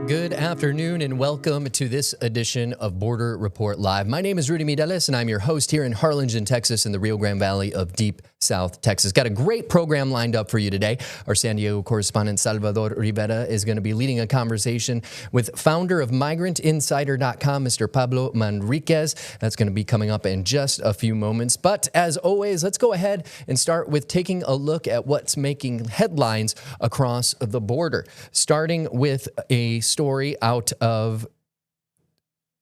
Good afternoon and welcome to this edition of Border Report Live. My name is Rudy Mideles and I'm your host here in Harlingen, Texas in the Rio Grande Valley of deep South Texas. Got a great program lined up for you today. Our San Diego correspondent Salvador Rivera is going to be leading a conversation with founder of MigrantInsider.com, Mr. Pablo Manriquez. That's going to be coming up in just a few moments. But as always, let's go ahead and start with taking a look at what's making headlines across the border, starting with a story out of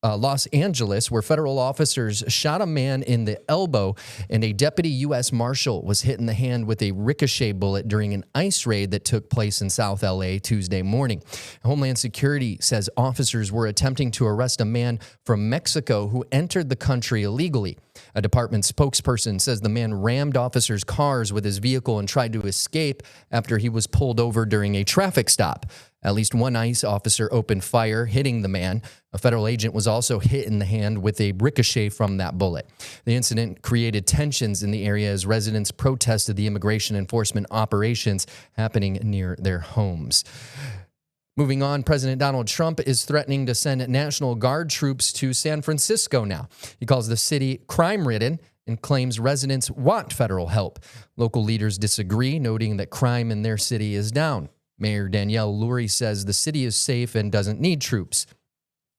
Los Angeles, where federal officers shot a man in the elbow and a deputy U.S. Marshal was hit in the hand with a ricochet bullet during an ICE raid that took place in South L.A. Tuesday morning. Homeland Security says officers were attempting to arrest a man from Mexico who entered the country illegally. A department spokesperson says the man rammed officers' cars with his vehicle and tried to escape after he was pulled over during a traffic stop. At least one ICE officer opened fire, hitting the man. A federal agent was also hit in the hand with a ricochet from that bullet. The incident created tensions in the area as residents protested the immigration enforcement operations happening near their homes. Moving on, President Donald Trump is threatening to send National Guard troops to San Francisco now. He calls the city crime-ridden and claims residents want federal help. Local leaders disagree, noting that crime in their city is down. Mayor Danielle Lurie says the city is safe and doesn't need troops.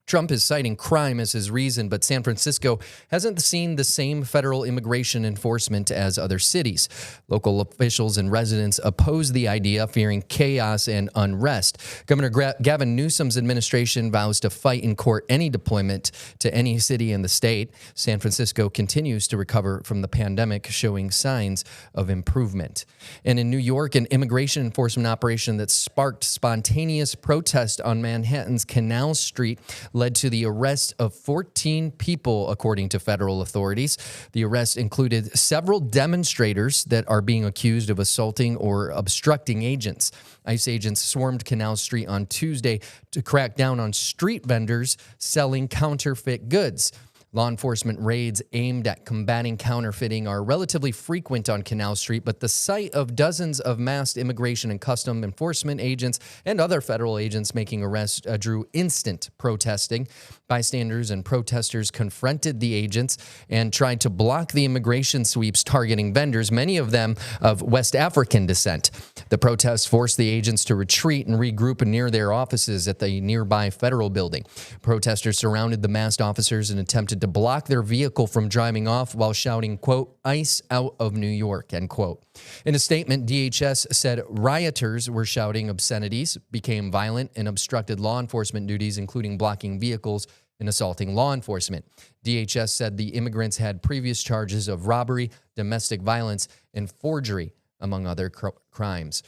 Trump is citing crime as his reason, but San Francisco hasn't seen the same federal immigration enforcement as other cities. Local officials and residents oppose the idea, fearing chaos and unrest. Governor Gavin Newsom's administration vows to fight in court any deployment to any city in the state. San Francisco continues to recover from the pandemic, showing signs of improvement. And in New York, an immigration enforcement operation that sparked spontaneous protest on Manhattan's Canal Street led to the arrest of 14 people, according to federal authorities. The arrest included several demonstrators that are being accused of assaulting or obstructing agents. ICE agents swarmed Canal Street on Tuesday to crack down on street vendors selling counterfeit goods. Law enforcement raids aimed at combating counterfeiting are relatively frequent on Canal Street, but the sight of dozens of masked immigration and custom enforcement agents and other federal agents making arrests drew instant protesting. Bystanders and protesters confronted the agents and tried to block the immigration sweeps targeting vendors, many of them of West African descent. The protests forced the agents to retreat and regroup near their offices at the nearby federal building. Protesters surrounded the masked officers and attempted to block their vehicle from driving off while shouting, quote, "ICE out of New York," end quote. In a statement, DHS said rioters were shouting obscenities, became violent, and obstructed law enforcement duties, including blocking vehicles and assaulting law enforcement. DHS said the immigrants had previous charges of robbery, domestic violence, and forgery, among other crimes.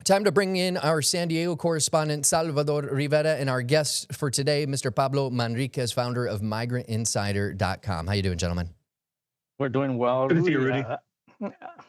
Time to bring in our San Diego correspondent, Salvador Rivera, and our guest for today, Mr. Pablo Manriquez, founder of MigrantInsider.com. How you doing, gentlemen? We're doing well. Good to see you, Rudy.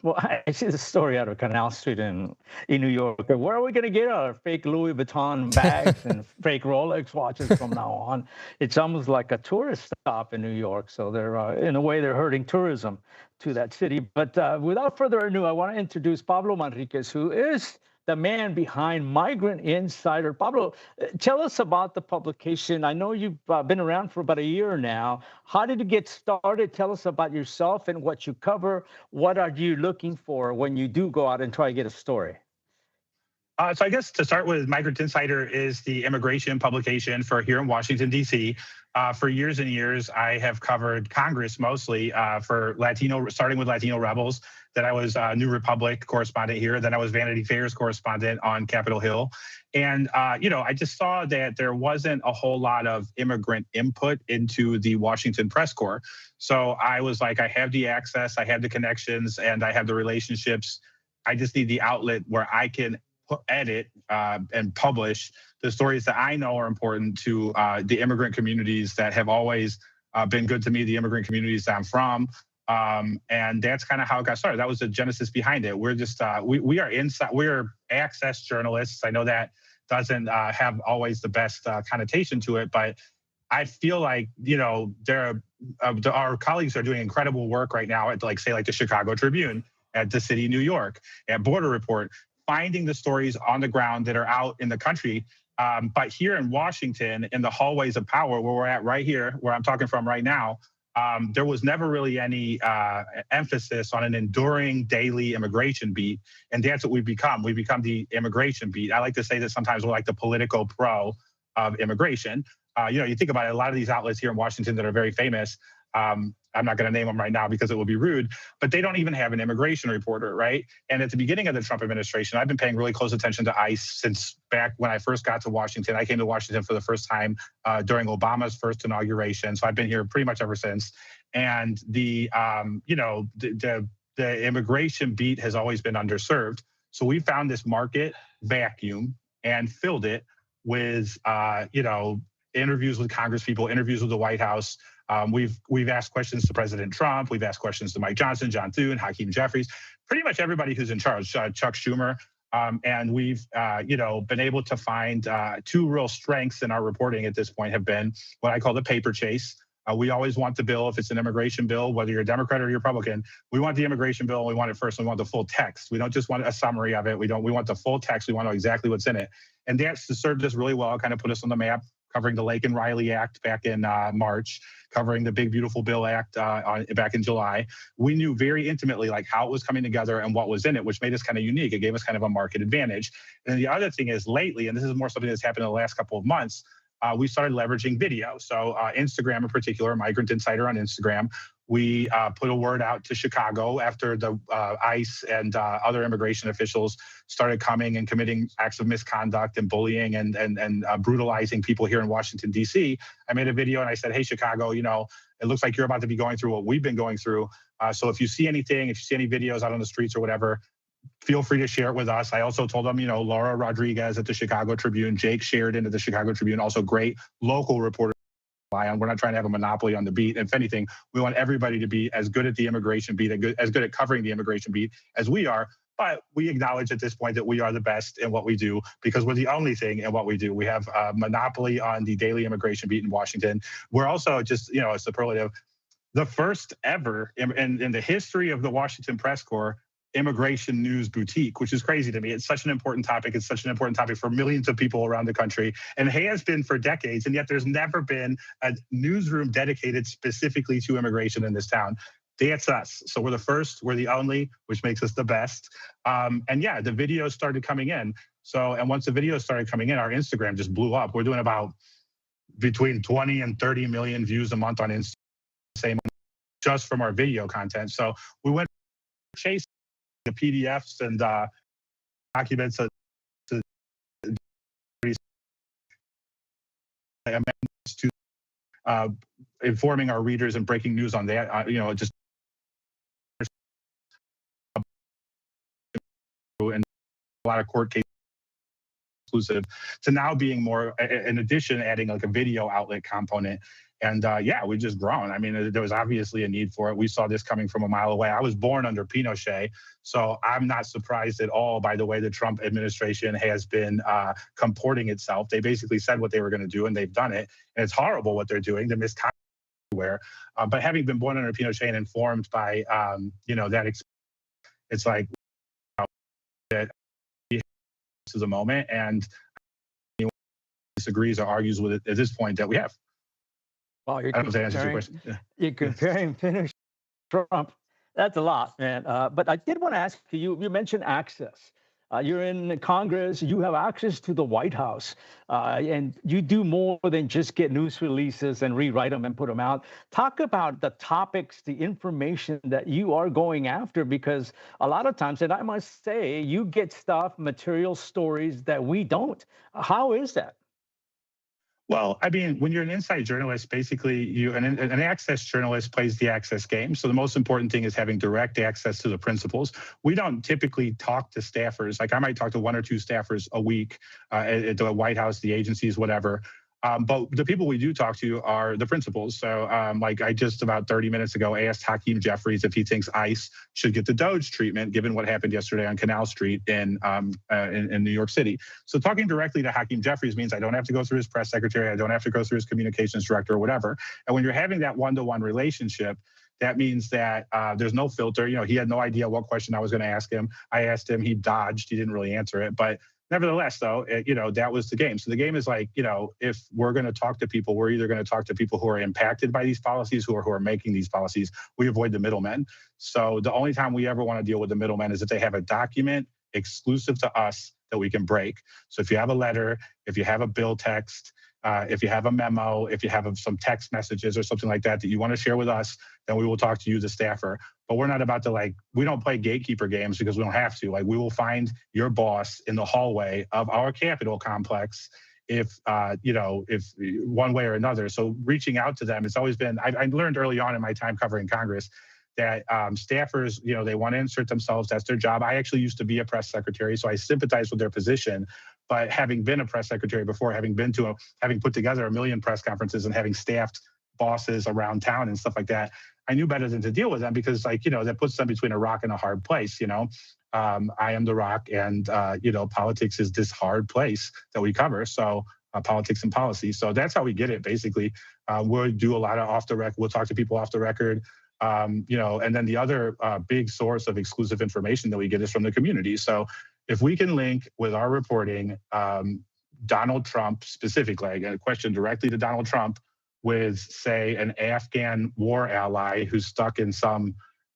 Well, I see the story out of Canal Street in New York. Where are we going to get our fake Louis Vuitton bags and fake Rolex watches from now on? It's almost like a tourist stop in New York. So they're, in a way, they're hurting tourism to that city. But without further ado, I want to introduce Pablo Manriquez, who is the man behind Migrant Insider. Pablo, tell us about the publication. I know you've been around for about a year now. How did you get started? Tell us about yourself and what you cover. What are you looking for when you do go out and try to get a story? So I guess to start with, Migrant Insider is the immigration publication for here in Washington, D.C. For years and years, I have covered Congress mostly for Latino, starting with Latino rebels. Then I was New Republic correspondent here. Then I was Vanity Fair's correspondent on Capitol Hill. And, I just saw that there wasn't a whole lot of immigrant input into the Washington press corps. So I was like, I have the access, I have the connections, and I have the relationships. I just need the outlet where I can edit and publish the stories that I know are important to the immigrant communities that have always been good to me, the immigrant communities that I'm from. And that's kind of how it got started. That was the genesis behind it. We're just, we're access journalists. I know that doesn't have always the best connotation to it, but I feel like, our colleagues are doing incredible work right now at like the Chicago Tribune, at the City of New York, at Border Report, finding the stories on the ground that are out in the country But here in Washington, in the hallways of power, where we're at right here, where I'm talking from right now, there was never really any emphasis on an enduring daily immigration beat. And that's what we've become. We've become the immigration beat. I like to say that sometimes we're like the Politico Pro of immigration. You think about it, a lot of these outlets here in Washington that are very famous, I'm not going to name them right now because it will be rude, but they don't even have an immigration reporter, right? And at the beginning of the Trump administration, I've been paying really close attention to ICE since back when I first got to Washington. I came to Washington for the first time during Obama's first inauguration. So I've been here pretty much ever since. And the immigration beat has always been underserved. So we found this market vacuum and filled it with, interviews with Congress people, interviews with the White House. We've asked questions to President Trump. We've asked questions to Mike Johnson, John Thune, Hakeem Jeffries, pretty much everybody who's in charge, Chuck Schumer. And we've, been able to find two real strengths in our reporting at this point have been what I call the paper chase. We always want the bill, if it's an immigration bill, whether you're a Democrat or you're Republican, we want the immigration bill and we want it first. We want the full text. We don't just want a summary of it. We want the full text. We want to know exactly what's in it. And that's served us really well, kind of put us on the map, covering the Lake and Riley Act back in March, covering the Big Beautiful Bill Act back in July. We knew very intimately like how it was coming together and what was in it, which made us kind of unique. It gave us kind of a market advantage. And the other thing is lately, and this is more something that's happened in the last couple of months, we started leveraging video. So Instagram in particular, Migrant Insider on Instagram, we put a word out to Chicago after the ICE and other immigration officials started coming and committing acts of misconduct and bullying and brutalizing people here in Washington, D.C. I made a video and I said, hey, Chicago, it looks like you're about to be going through what we've been going through. So if you see anything, if you see any videos out on the streets or whatever, feel free to share it with us. I also told them, Laura Rodriguez at the Chicago Tribune, Jake Sheridan at the Chicago Tribune, also great local reporters. We're not trying to have a monopoly on the beat. If anything, we want everybody to be as good at the immigration beat, as good at covering the immigration beat as we are. But we acknowledge at this point that we are the best in what we do because we're the only thing in what we do. We have a monopoly on the daily immigration beat in Washington. We're also just, a superlative, the first ever in the history of the Washington Press Corps immigration news boutique, which is crazy to me. It's such an important topic. It's such an important topic for millions of people around the country and has been for decades. And yet there's never been a newsroom dedicated specifically to immigration in this town. That's us. So we're the first, we're the only, which makes us the best. And yeah, the videos started coming in. And once the videos started coming in, our Instagram just blew up. We're doing about between 20 and 30 million views a month on Instagram just from our video content. So we went chasing the PDFs and documents to informing our readers and breaking news on that. Just and a lot of court cases exclusive to now being more, in addition, adding like a video outlet component. And we've just grown. I mean, there was obviously a need for it. We saw this coming from a mile away. I was born under Pinochet, so I'm not surprised at all by the way the Trump administration has been comporting itself. They basically said what they were going to do, and they've done it. And it's horrible what they're doing. The misconduct everywhere. But having been born under Pinochet and informed by, that, it's like that this is a moment, and anyone disagrees or argues with it at this point that we have. Wow, I don't know if that answers your question. Yeah. You're comparing Pinochet to Trump. That's a lot, man. But I did want to ask you, you mentioned access. You're in Congress, you have access to the White House, and you do more than just get news releases and rewrite them and put them out. Talk about the topics, the information that you are going after, because a lot of times, and I must say, you get stuff, material, stories that we don't. How is that? Well, I mean, when you're an inside journalist, basically an access journalist plays the access game. So the most important thing is having direct access to the principals. We don't typically talk to staffers. Like I might talk to one or two staffers a week at the White House, the agencies, whatever. But the people we do talk to are the principals. So like I just about 30 minutes ago asked Hakeem Jeffries if he thinks ICE should get the Doge treatment, given what happened yesterday on Canal Street in New York City. So talking directly to Hakeem Jeffries means I don't have to go through his press secretary. I don't have to go through his communications director or whatever. And when you're having that one-to-one relationship, that means that there's no filter. He had no idea what question I was going to ask him. I asked him, he dodged, he didn't really answer it. But Nevertheless, though, that was the game. So the game is like, if we're going to talk to people, we're either going to talk to people who are impacted by these policies, who are making these policies. We avoid the middlemen. So the only time we ever want to deal with the middlemen is if they have a document exclusive to us that we can break. So if you have a letter, if you have a bill text, if you have a memo, if you have some text messages or something like that you want to share with us, then we will talk to you, the staffer. But we're not about to we don't play gatekeeper games because we don't have to. We will find your boss in the hallway of our Capitol complex if one way or another. So reaching out to them, it's always been, I learned early on in my time covering Congress that staffers, they want to insert themselves. That's their job. I actually used to be a press secretary, so I sympathize with their position. But having been a press secretary before, having put together a million press conferences and having staffed bosses around town and stuff like that, I knew better than to deal with them because, that puts them between a rock and a hard place. I am the rock, and politics is this hard place that we cover. So politics and policy. So that's how we get it. Basically, we'll do a lot of off the record. We'll talk to people off the record. And then the other big source of exclusive information that we get is from the community. So if we can link with our reporting, Donald Trump specifically, I got a question directly to Donald Trump with, say, an Afghan war ally who's stuck in some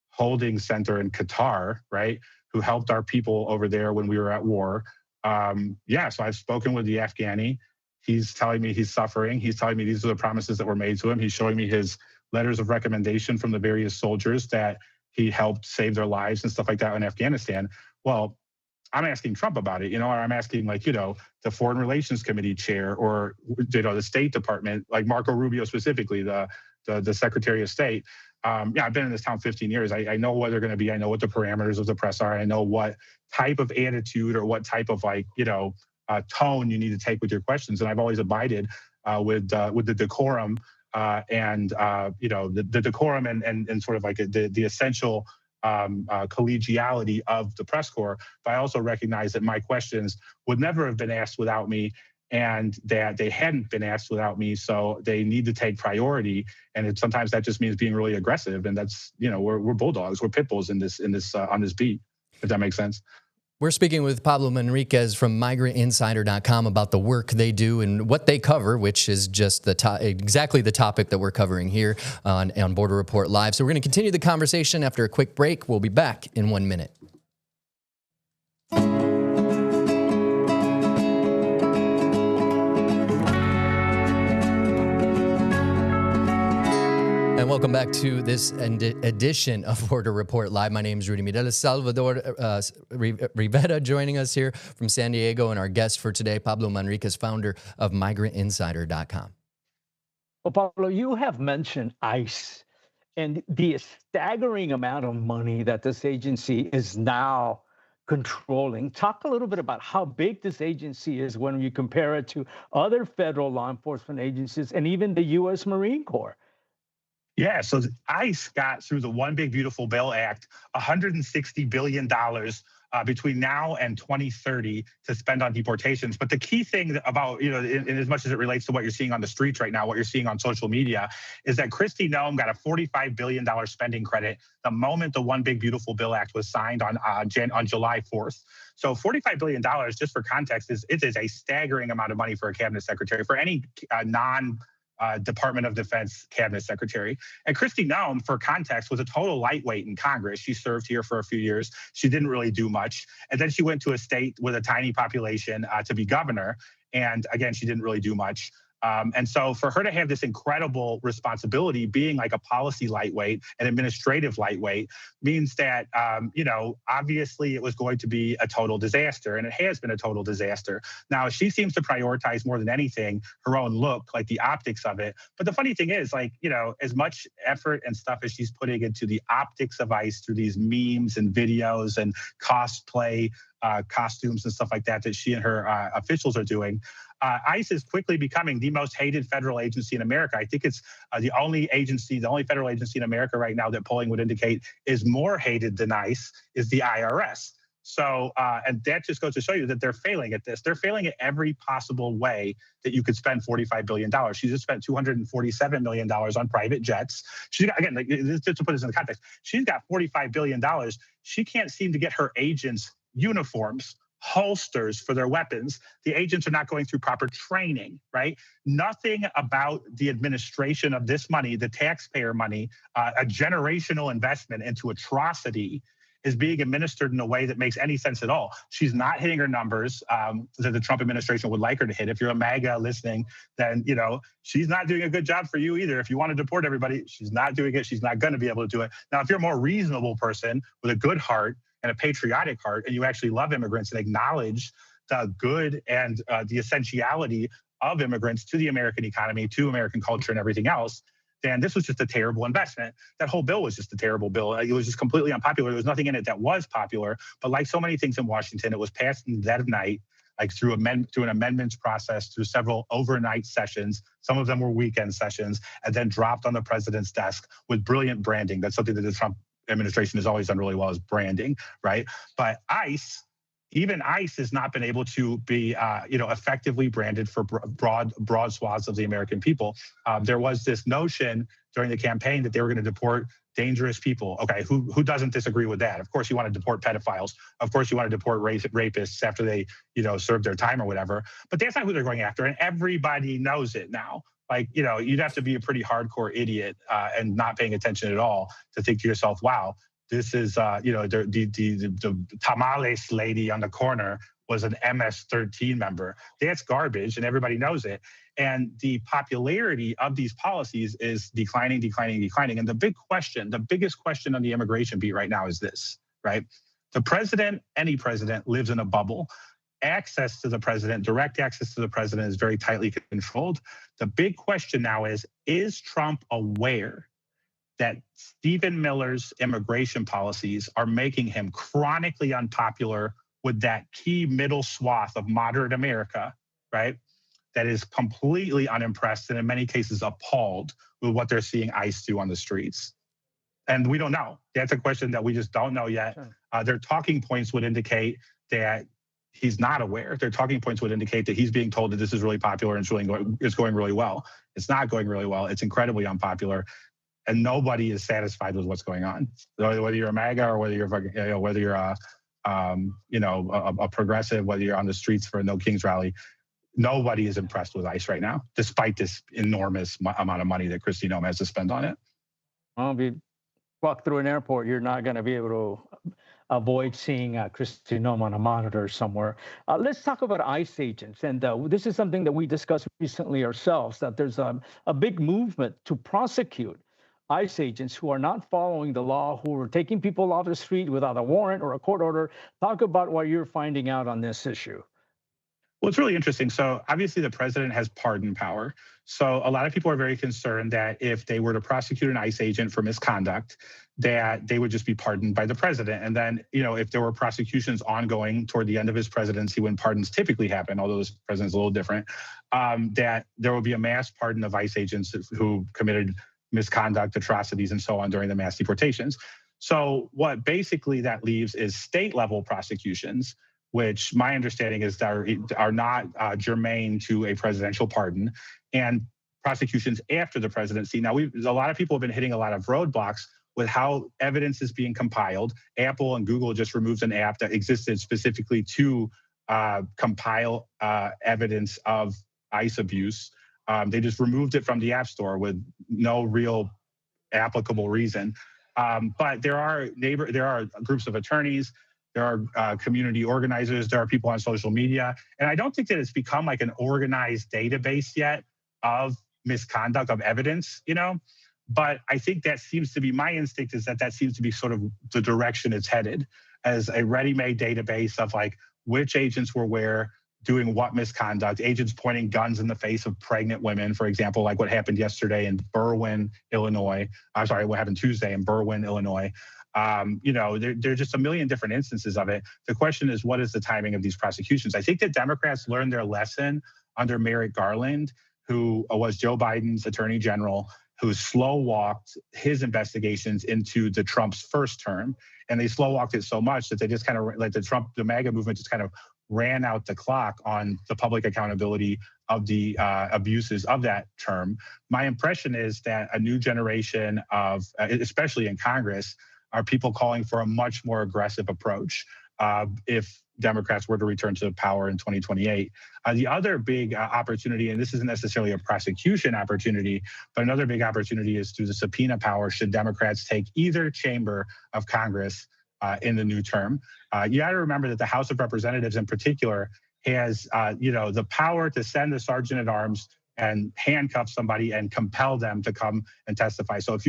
holding center in Qatar, right? Who helped our people over there when we were at war. So I've spoken with the Afghani. He's telling me he's suffering. He's telling me these are the promises that were made to him. He's showing me his letters of recommendation from the various soldiers that he helped save their lives and stuff like that in Afghanistan. Well, I'm asking Trump about it, or I'm asking the Foreign Relations Committee chair or, the State Department, like Marco Rubio specifically, the Secretary of State. I've been in this town 15 years. I know what they're going to be. I know what the parameters of the press are. I know what type of attitude or what type of tone you need to take with your questions. And I've always abided with the decorum the decorum and sort of the essential collegiality of the press corps. But I also recognize that my questions would never have been asked without me, and that they hadn't been asked without me. So they need to take priority. And sometimes that just means being really aggressive. And that's, we're bulldogs, we're pit bulls on this beat, if that makes sense. We're speaking with Pablo Manriquez from MigrantInsider.com about the work they do and what they cover, which is just exactly the topic that we're covering here on Border Report Live. So we're going to continue the conversation after a quick break. We'll be back in 1 minute. And welcome back to this edition of Border Report Live. My name is Rudy Mireles. Salvador Rivera joining us here from San Diego, and our guest for today, Pablo Manriquez, founder of MigrantInsider.com. Well, Pablo, you have mentioned ICE and the staggering amount of money that this agency is now controlling. Talk a little bit about how big this agency is when you compare it to other federal law enforcement agencies and even the U.S. Marine Corps. Yeah, so ICE got through the One Big Beautiful Bill Act, $160 billion between now and 2030 to spend on deportations. But the key thing about, in as much as it relates to what you're seeing on the streets right now, what you're seeing on social media, is that Kristi Noem got a $45 billion spending credit the moment the One Big Beautiful Bill Act was signed on July 4th. So $45 billion, just for context, is a staggering amount of money for a cabinet secretary, for any Department of Defense cabinet secretary. And Kristi Noem, for context, was a total lightweight in Congress. She served here for a few years. She didn't really do much. And then she went to a state with a tiny population to be governor. And again, she didn't really do much. And so for her to have this incredible responsibility, being like a policy lightweight, an administrative lightweight, means that, obviously it was going to be a total disaster, and it has been a total disaster. Now, she seems to prioritize more than anything her own look, like the optics of it. But the funny thing is, as much effort and stuff as she's putting into the optics of ICE through these memes and videos and cosplay costumes and stuff like that she and her officials are doing, ICE is quickly becoming the most hated federal agency in America. I think it's the only federal agency in America right now that polling would indicate is more hated than ICE is the IRS. So, and that just goes to show you that they're failing at this. They're failing at every possible way that you could spend $45 billion. She just spent $247 million on private jets. She's got, again, just to put this in the context, she's got $45 billion. She can't seem to get her agents uniforms, holsters for their weapons. The agents are not going through proper training, right? Nothing about the administration of this money, the taxpayer money, a generational investment into atrocity, is being administered in a way that makes any sense at all. She's not hitting her numbers that the Trump administration would like her to hit. If you're a MAGA listening, then she's not doing a good job for you either. If you want to deport everybody, she's not doing it. She's not going to be able to do it. Now, if you're a more reasonable person with a good heart and a patriotic heart, and you actually love immigrants and acknowledge the good and the essentiality of immigrants to the American economy, to American culture and everything else, then this was just a terrible investment. That whole bill was just a terrible bill. It was just completely unpopular. There was nothing in it that was popular. But like so many things in Washington, it was passed in the dead of night, like through an amendments process, through several overnight sessions. Some of them were weekend sessions, and then dropped on the president's desk with brilliant branding. That's something that the Trump administration has always done really well, is branding, right? But even ICE has not been able to be, effectively branded for broad swaths of the American people. There was this notion during the campaign that they were going to deport dangerous people. Okay, who doesn't disagree with that? Of course, you want to deport pedophiles. Of course, you want to deport rapists after they, serve their time or whatever. But that's not who they're going after, and everybody knows it now. Like, you'd have to be a pretty hardcore idiot and not paying attention at all to think to yourself, wow, this is, the tamales lady on the corner was an MS-13 member. That's garbage, and everybody knows it. And the popularity of these policies is declining. And the biggest question on the immigration beat right now is this, right? The president, any president, lives in a bubble. Access to the president, direct access to the president, is very tightly controlled. The big question now is Trump aware that Stephen Miller's immigration policies are making him chronically unpopular with that key middle swath of moderate America, right? That is completely unimpressed and in many cases appalled with what they're seeing ICE do on the streets. And we don't know. That's a question that we just don't know yet. Sure. Their talking points would indicate that he's not aware. Their talking points would indicate that he's being told that this is really popular and it's going really well. It's not going really well. It's incredibly unpopular. And nobody is satisfied with what's going on. Whether you're a MAGA or whether you're a progressive, whether you're on the streets for a No Kings rally, nobody is impressed with ICE right now, despite this enormous amount of money that Kristi Noem has to spend on it. Well, if you walk through an airport, you're not going to be able to avoid seeing Kristi Noem on a monitor somewhere. Let's talk about ICE agents. And this is something that we discussed recently ourselves, that there's a big movement to prosecute ICE agents who are not following the law, who are taking people off the street without a warrant or a court order. Talk about what you're finding out on this issue. Well, it's really interesting. So obviously the president has pardon power. So a lot of people are very concerned that if they were to prosecute an ICE agent for misconduct, that they would just be pardoned by the president. And then, if there were prosecutions ongoing toward the end of his presidency, when pardons typically happen, although this president's a little different, that there will be a mass pardon of ICE agents who committed misconduct, atrocities, and so on during the mass deportations. So what basically that leaves is state level prosecutions, which my understanding is are not germane to a presidential pardon, and prosecutions after the presidency. Now, a lot of people have been hitting a lot of roadblocks with how evidence is being compiled. Apple and Google just removed an app that existed specifically to compile evidence of ICE abuse. They just removed it from the App Store with no real applicable reason. But there are groups of attorneys, there are community organizers, there are people on social media, and I don't think that it's become like an organized database yet of misconduct, of evidence, But I think that seems to be, my instinct is that seems to be sort of the direction it's headed, as a ready-made database of like which agents were where, doing what misconduct, agents pointing guns in the face of pregnant women, for example, like what happened yesterday in Berwyn, Illinois. I'm sorry, what happened Tuesday in Berwyn, Illinois. There are just a million different instances of it. The question is, what is the timing of these prosecutions? I think that Democrats learned their lesson under Merrick Garland, who was Joe Biden's attorney general, who slow-walked his investigations into the Trump's first term. And they slow-walked it so much that they just kind of, like the MAGA movement just kind of ran out the clock on the public accountability of the abuses of that term. My impression is that a new generation of, especially in Congress, are people calling for a much more aggressive approach. If Democrats were to return to power in 2028. The other big opportunity, and this isn't necessarily a prosecution opportunity, but another big opportunity is through the subpoena power should Democrats take either chamber of Congress in the new term. You got to remember that the House of Representatives in particular has the power to send the sergeant at arms and handcuff somebody and compel them to come and testify. So if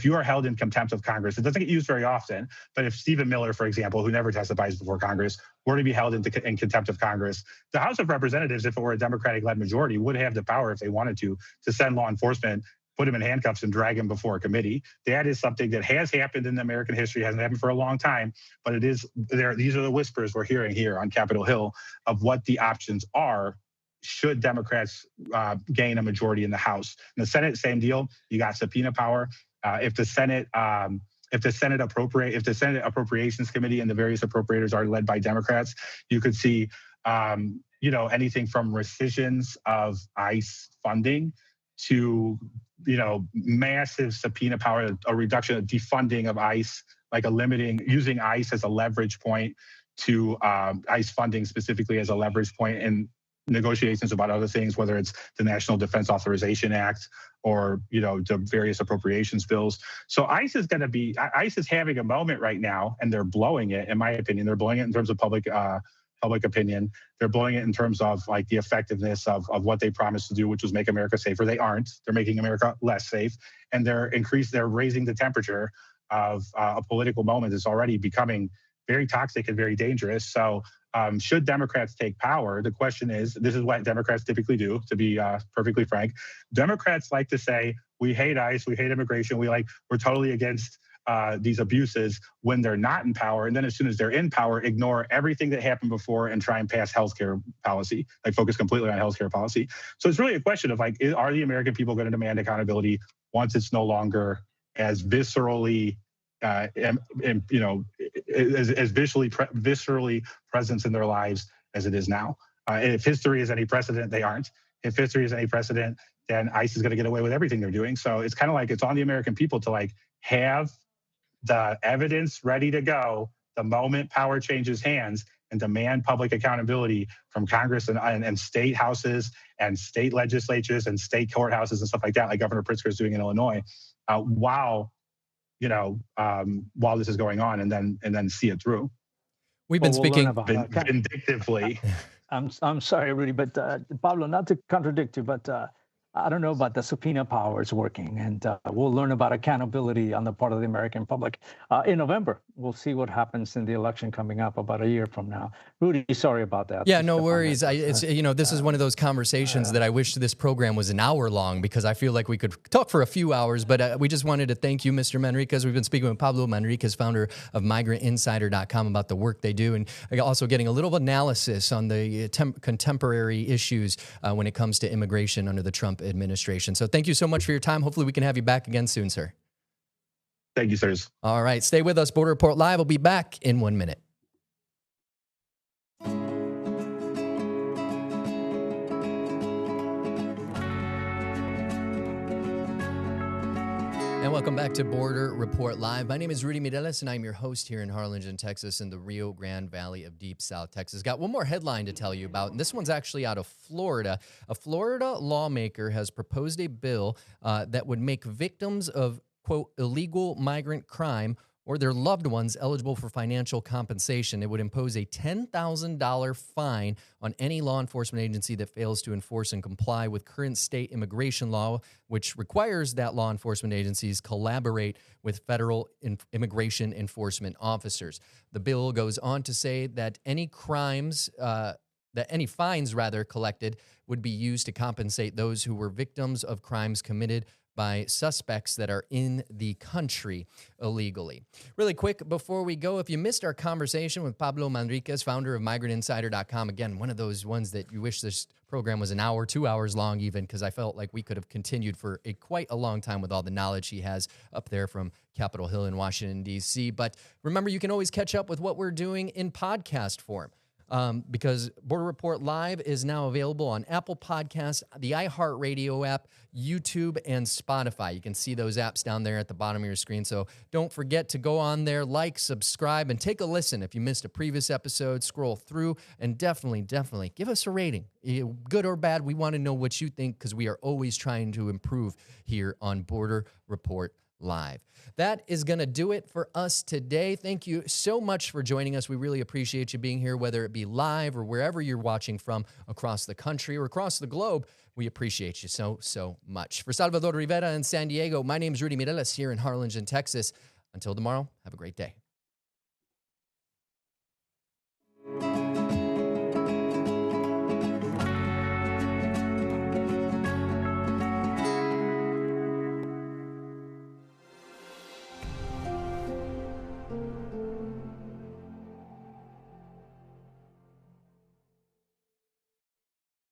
you are held in contempt of Congress, it doesn't get used very often, but if Stephen Miller, for example, who never testifies before Congress, were to be held in contempt of Congress, the House of Representatives, if it were a Democratic-led majority, would have the power, if they wanted to send law enforcement, put him in handcuffs and drag him before a committee. That is something that has happened in American history, hasn't happened for a long time, but it is there. These are the whispers we're hearing here on Capitol Hill of what the options are should Democrats gain a majority in the House. In the Senate, same deal. You got subpoena power. If the Senate Appropriations Committee and the various appropriators are led by Democrats, you could see, anything from rescissions of ICE funding to, massive subpoena power, a reduction of defunding of ICE, like using ICE as a leverage point to ICE funding specifically as a leverage point in negotiations about other things, whether it's the National Defense Authorization Act or, the various appropriations bills. So ICE is having a moment right now, and they're blowing it, in my opinion. They're blowing it in terms of public opinion. They're blowing it in terms of like the effectiveness of what they promised to do, which was make America safer. They aren't. They're making America less safe, and they're raising the temperature of a political moment that's already becoming very toxic and very dangerous. So should Democrats take power, the question is, this is what Democrats typically do, to be perfectly frank. Democrats like to say, we hate ICE, we hate immigration, we're totally against these abuses when they're not in power. And then as soon as they're in power, ignore everything that happened before and try and pass healthcare policy, focus completely on healthcare policy. So it's really a question of are the American people going to demand accountability once it's no longer as viscerally as viscerally present in their lives as it is now. And if history is any precedent, they aren't. If history is any precedent, then ICE is going to get away with everything they're doing. So it's kind of it's on the American people to have the evidence ready to go the moment power changes hands and demand public accountability from Congress and state houses and state legislatures and state courthouses and stuff like that, like Governor Pritzker is doing in Illinois, while this is going on, and then see it through. We've been speaking vindictively. I'm sorry, Rudy, but Pablo, not to contradict you, but I don't know about the subpoena powers working, and we'll learn about accountability on the part of the American public in November. We'll see what happens in the election coming up about a year from now. Rudy, sorry about that. Yeah, no worries. This is one of those conversations that I wish this program was an hour long, because I feel like we could talk for a few hours, but we just wanted to thank you, Mr. Manriquez. We've been speaking with Pablo Manriquez, founder of MigrantInsider.com, about the work they do, and also getting a little analysis on the contemporary issues when it comes to immigration under the Trump administration. So thank you so much for your time. Hopefully we can have you back again soon, sir. Thank you, sirs. All right. Stay with us. Border Report Live will be back in 1 minute. And welcome back to Border Report Live. My name is Rudy Mireles, and I'm your host here in Harlingen, Texas, in the Rio Grande Valley of Deep South Texas. Got one more headline to tell you about, and this one's actually out of Florida. A Florida lawmaker has proposed a bill that would make victims of, quote, illegal migrant crime or their loved ones eligible for financial compensation. It would impose a $10,000 fine on any law enforcement agency that fails to enforce and comply with current state immigration law, which requires that law enforcement agencies collaborate with federal immigration enforcement officers. The bill goes on to say that any fines collected would be used to compensate those who were victims of crimes committed by suspects that are in the country illegally. Really quick, before we go, if you missed our conversation with Pablo Manriquez, founder of MigrantInsider.com, again, one of those ones that you wish this program was an hour, 2 hours long even, because I felt like we could have continued for quite a long time with all the knowledge he has up there from Capitol Hill in Washington, D.C. But remember, you can always catch up with what we're doing in podcast form. because Border Report Live is now available on Apple Podcasts, the iHeartRadio app, YouTube, and Spotify. You can see those apps down there at the bottom of your screen. So don't forget to go on there, like, subscribe, and take a listen. If you missed a previous episode, scroll through, and definitely give us a rating. Good or bad, we want to know what you think because we are always trying to improve here on Border Report Live. That is going to do it for us today. Thank you so much for joining us. We really appreciate you being here, whether it be live or wherever you're watching from across the country or across the globe. We appreciate you so much. For Salvador Rivera in San Diego, my name is Rudy Mireles here in Harlingen, Texas. Until tomorrow, have a great day.